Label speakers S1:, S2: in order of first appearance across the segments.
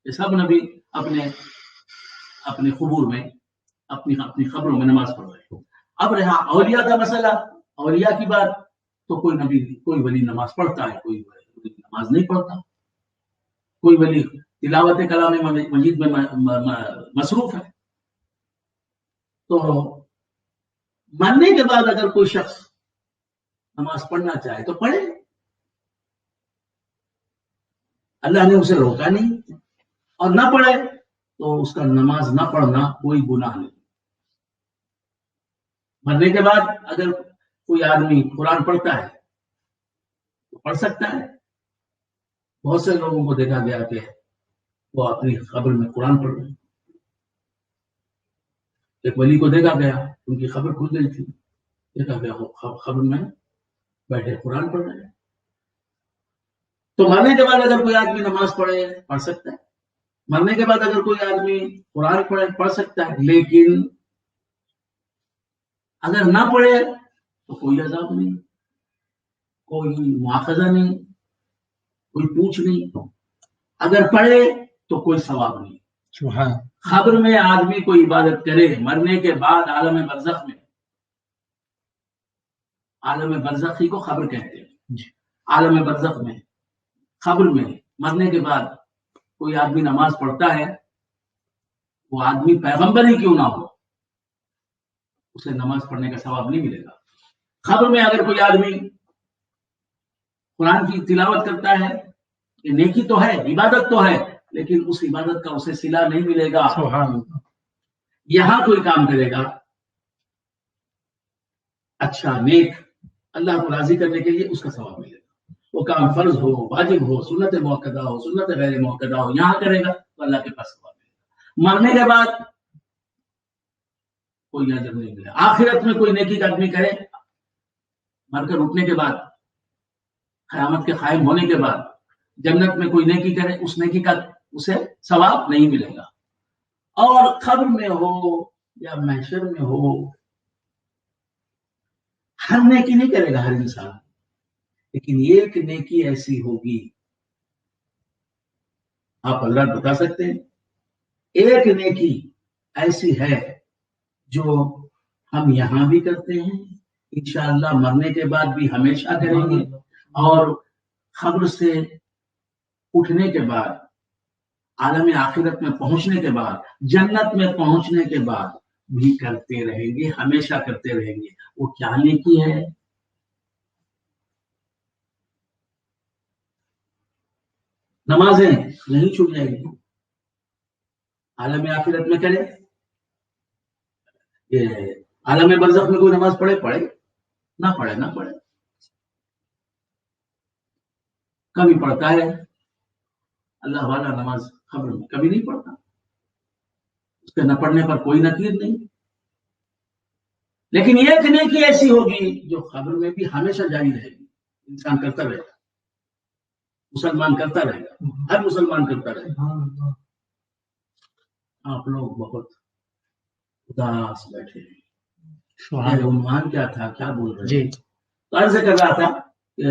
S1: کہ سب نبی اپنے قبور میں اپنی قبروں میں نماز پڑھ رہے ہیں. اب رہا اولیاء کا مسئلہ، اولیاء کی بات، تو کوئی نبی کوئی ولی نماز پڑھتا ہے، کوئی ولی نماز نہیں پڑھتا، کوئی ولی تلاوت کلام مجید میں مصروف ہے. تو مرنے کے بعد اگر کوئی شخص نماز پڑھنا چاہے تو پڑھے، اللہ نے اسے روکا نہیں، اور نہ پڑھے تو اس کا نماز نہ پڑھنا کوئی گناہ نہیں. مرنے کے بعد اگر کوئی آدمی قرآن پڑھتا ہے تو پڑھ سکتا ہے. بہت سے لوگوں کو دیکھا گیا کہ وہ اپنی قبر میں قرآن پڑھ رہے ہیں. ایک ولی کو دیکھا گیا، ان کی قبر کھل گئی تھی، دیکھا گیا وہ قبر میں بیٹھے قرآن پڑھ رہے ہیں. تو مرنے کے بعد اگر کوئی آدمی نماز پڑھ سکتا ہے، مرنے کے بعد اگر کوئی آدمی قرآن پڑھ سکتا ہے، لیکن اگر نہ پڑھے تو کوئی عذاب نہیں، کوئی مواخذہ نہیں، کوئی پوچھ نہیں. اگر پڑھے تو کوئی ثواب نہیں. خبر میں آدمی کوئی عبادت کرے، مرنے کے بعد عالم برزخ میں، عالم برزخی کو خبر کہتے ہیں، عالم برزخ میں خبر میں مرنے کے بعد کوئی آدمی نماز پڑھتا ہے، وہ آدمی پیغمبر ہی کیوں نہ ہو، اسے نماز پڑھنے کا ثواب نہیں ملے گا. خبر میں اگر کوئی آدمی قرآن کی تلاوت کرتا ہے، یہ نیکی تو ہے، عبادت تو ہے، لیکن اس عبادت کا اسے صلہ نہیں ملے گا. یہاں کوئی کام کرے گا اچھا نیک، اللہ کو راضی کرنے کے لیے، اس کا ثواب ملے گا. وہ کام فرض ہو، واجب ہو، سنت موقدہ ہو، سنت غیر موقدہ ہو، یہاں کرے گا تو اللہ کے پاس ثواب ملے گا. مرنے کے بعد کوئی اجر نہیں ملے. آخرت میں کوئی نیکی کا آدمی کرے، مر کر اٹھنے کے بعد، قیامت کے قائم ہونے کے بعد جنت میں کوئی نیکی کرے، اس نیکی کا اسے ثواب نہیں ملے گا. اور قبر میں ہو یا محشر میں ہو، ہر نیکی نہیں کرے گا ہر انسان، لیکن ایک نیکی ایسی ہوگی، آپ اللہ بتا سکتے ہیں، ایک نیکی ایسی ہے جو ہم یہاں بھی کرتے ہیں، انشاءاللہ مرنے کے بعد بھی ہمیشہ کریں گے، اور قبر سے اٹھنے کے بعد، عالم آخرت میں پہنچنے کے بعد، جنت میں پہنچنے کے بعد بھی کرتے رہیں گے، ہمیشہ کرتے رہیں گے. وہ کیا نیکی ہے؟ نمازیں نہیں چھوٹ جائے گی، عالم آخرت میں کرے. عالم برزخ میں کوئی نماز پڑھے نہ پڑھے کبھی پڑھتا ہے اللہ والا نماز قبر میں، کبھی نہیں پڑھتا. اس کے نہ پڑھنے پر کوئی نکیر نہیں. لیکن ایک نیکی ایسی ہوگی جو قبر میں بھی ہمیشہ جاری رہے گی، انسان کرتا رہے گا، مسلمان کرتا رہے گا، ہر مسلمان کرتا رہے گا. آپ لوگ بہت اداس بیٹھے ہیں. عنوان کیا تھا، کیا بول رہے ہیں؟ تو عرض کر رہا تھا کہ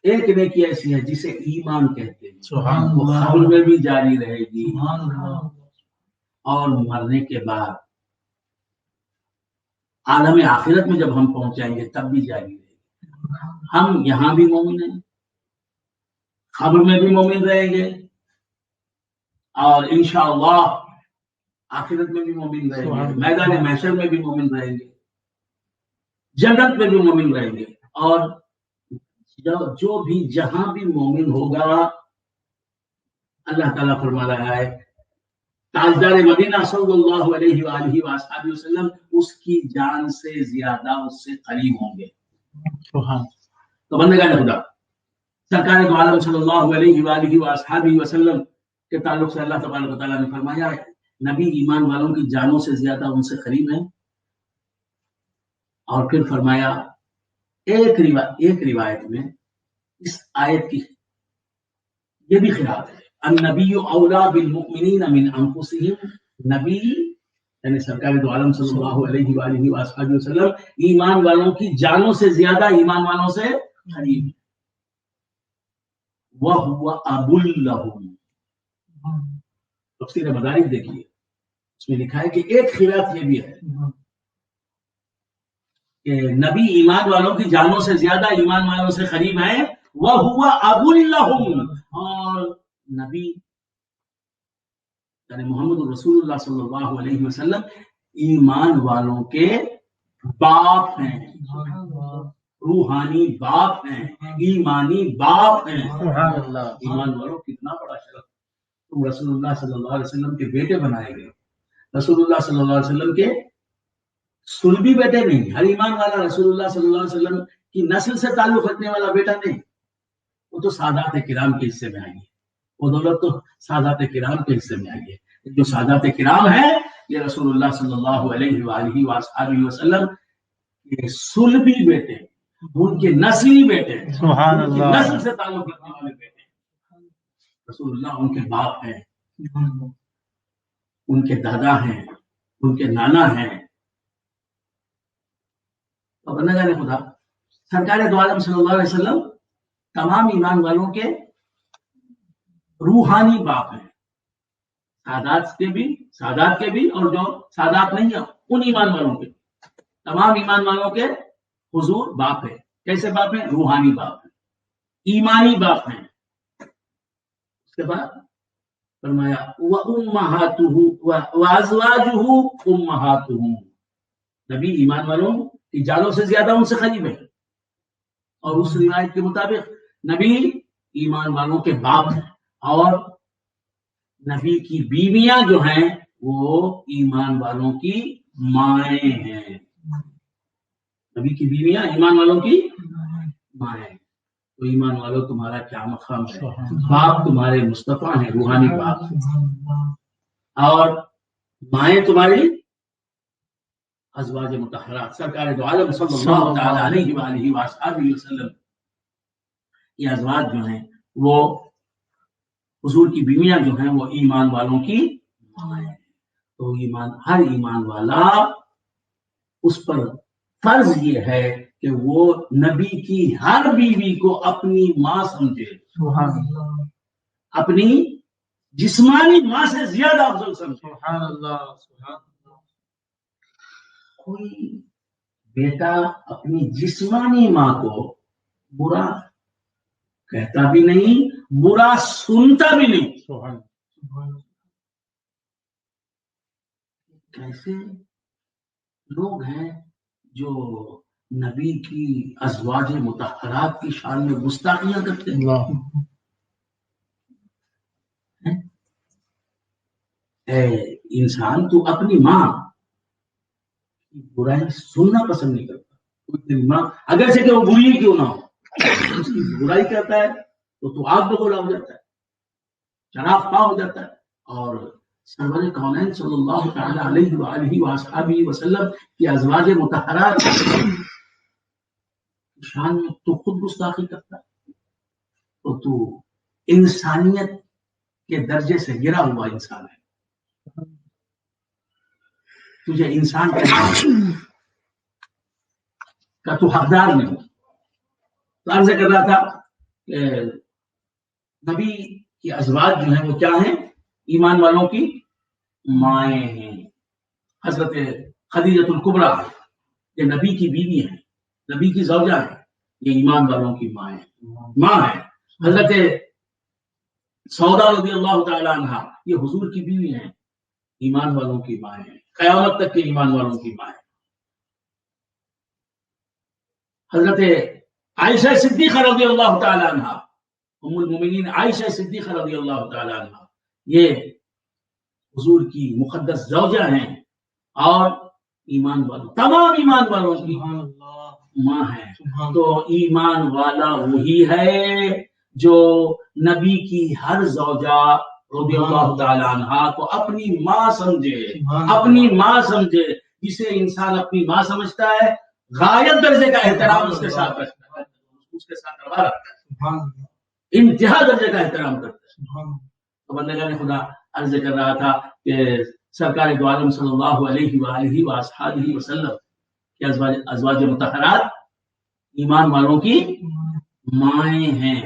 S1: ایک نیکی ایسی ہے جسے ایمان کہتے ہیں، وہ قبر میں بھی جاری رہے گی، اور مرنے کے بعد عالم آخرت میں جب ہم پہنچ جائیں گے تب بھی جاری رہے گی. ہم یہاں بھی مومن ہیں، قبر میں بھی مومن رہیں گے، اور انشاءاللہ آخرت میں بھی مومن رہیں گے، میدان محشر میں بھی مومن رہیں گے، جنت میں بھی مومن رہیں گے. اور جو بھی جہاں بھی مومن ہوگا، اللہ تعالیٰ فرما رہا ہے تاجدار مدینہ صلی اللہ علیہ وآلہ وآلہ وسلم اس کی جان سے زیادہ اس سے قریب ہوں گے. تو بندگان خدا، سرکار دو عالم صلی اللہ علیہ وآلہ وآلہ وسلم کے تعلق سے اللہ تبارک و تعالیٰ نے فرمایا ہے نبی ایمان والوں کی جانوں سے زیادہ ان سے قریب ہیں. اور پھر فرمایا ایک روایت میں اس آیت کی یہ بھی خلاف ہے، النبی اولا بالمؤمنین من انفسہم. نبی یعنی سرکار دو عالم صلی اللہ علیہ وآلہ وآلہ وسلم ایمان والوں کی جانوں سے زیادہ ایمان والوں سے قریب. وَهُوَ أَبٌ لَهُمْ. تفسیر مدارک دیکھیے، اس میں لکھا ہے کہ ایک خلاف یہ بھی ہے کہ نبی ایمان والوں کی جانوں سے زیادہ ایمان والوں سے قریب ہیں. وَهُوَ أَبٌ لَهُمْ، اور نبی یعنی محمد رسول اللہ صلی اللہ علیہ وسلم ایمان والوں کے باپ ہیں، روحانی باپ ہیں، ایمانی باپ ہیں. ایمان والوں کتنا بڑا شرف. تم رسول اللہ صلی اللہ علیہ وسلم کے بیٹے بنائے گئے. رسول اللہ صلی اللہ علیہ وسلم کے سلبی بیٹے نہیں. ہر ایمان والا رسول اللہ صلی اللہ علیہ وسلم کی نسل سے تعلق رکھنے والا بیٹا نہیں. وہ تو سادات کرام کے حصے میں آئی ہے. وہ دولت تو سادات کرام کے حصے میں آئی ہے. جو سادات کرام ہے یہ رسول اللہ صلی اللہ علیہ وآلہ وآلہ وسلم کے سلبی بیٹے، ان کے نسلی بیٹے، سبحان اللہ، نسل سے تعلق رکھنے والے بیٹے. رسول اللہ ان کے باپ ہیں، ان کے دادا ہیں، ان کے نانا ہیں. تو بندگان خدا سرکار دو عالم صلی اللہ علیہ وسلم تمام ایمان والوں کے روحانی باپ ہیں. سادات کے بھی اور جو سادات نہیں ہیں ان ایمان والوں کے، تمام ایمان والوں کے حضور باپ ہے. کیسے باپ ہیں؟ روحانی باپ ہیں، ایمانی باپ ہیں. اس کے بعد فرمایا وَأُمَّهَاتُهُ وَأَزْوَاجُهُ أُمَّهَاتُهُمْ، نبی ایمان والوں کی جانوں سے زیادہ ان سے قریب ہے. اور اس روایت کے مطابق نبی ایمان والوں کے باپ ہیں، اور نبی کی بیویاں جو ہیں وہ ایمان والوں کی مائیں ہیں. نبی کی بیویاں ایمان والوں کی مائیں. تو ایمان والوں تمہارا کیا مقام ہے. باپ تمہارے مصطفیٰ ہیں، روحانی باپ، اور مائیں تمہاری ازواج مطہرات سرکار دو عالم صلی اللہ تعالی علیہ وآلہ وسلم. یہ ازواج جو ہیں وہ حضور کی بیویاں جو ہیں وہ ایمان والوں کی مائیں. تو ہر ایمان والا اس پر فرض یہ ہے کہ وہ نبی کی ہر بیوی کو اپنی ماں سمجھے. سبحان اللہ. اپنی جسمانی ماں سے زیادہ افضل سمجھے. سبحان اللہ. سبحان اللہ. کوئی بیٹا اپنی جسمانی ماں کو برا کہتا بھی نہیں، برا سنتا بھی نہیں. سبحان اللہ. کیسے لوگ ہیں جو نبی کی ازواج مطہرات کی شان میں گستاخیاں کرتے ہیں. اے انسان، تو اپنی ماں کی برائی سننا پسند نہیں کرتا. ماں اگر سے کہ وہ بری کیوں نہ ہو، اس کی برائی کرتا ہے تو آگ بگولا ہو جاتا ہے، شراب پا ہو جاتا ہے. اور سرور کونین صلی اللہ تعالی علیہ وآلہ وآلہ وسلم کی ازواج مطہرات شان میں تو خود گستاخی کرتا ہے. تو انسانیت کے درجے سے گرا ہوا انسان ہے. تجھے انسان کا تو حقدار نہیں. تو عرض کر رہا تھا کہ نبی کی ازواج جو ہیں وہ کیا ہیں؟ ایمان والوں کی مائیں ہیں. حضرت خدیجۃ الکبریٰ یہ نبی کی بیوی ہیں، نبی کی زوجہ ہیں، یہ ایمان والوں کی ماں ہیں. حضرت سودا رضی اللہ تعالی عنہ یہ حضور کی بیوی ہیں، ایمان والوں کی ماں ہیں، قیامت تک کے ایمان والوں کی ماں ہیں. حضرت عائشہ صدیقہ رضی اللہ تعالی عنہ، ام المومنین عائشہ صدیقہ رضی اللہ تعالی عنہ، یہ حضور کی مقدس زوجہ ہیں اور ایمان والوں، تمام ایمان والوں کی ماں ہیں. تو ایمان والا وہی ہے جو نبی کی ہر زوجہ رضی اللہ تعالی عنہ کو اپنی ماں سمجھے، اپنی ماں سمجھے. جسے انسان اپنی ماں سمجھتا ہے غایت درجے کا احترام اس کے ساتھ رکھتا ہے، اس کے ساتھ روا رکھتا ہے، انتہا درجے کا احترام کرتا ہے. تو بندگان خدا عرض کر رہا تھا کہ سرکار دو عالم صلی اللہ علیہ وآلہ وآلہ وسلم کی ازواج مطہرات ایمان والوں کی مائیں ہیں.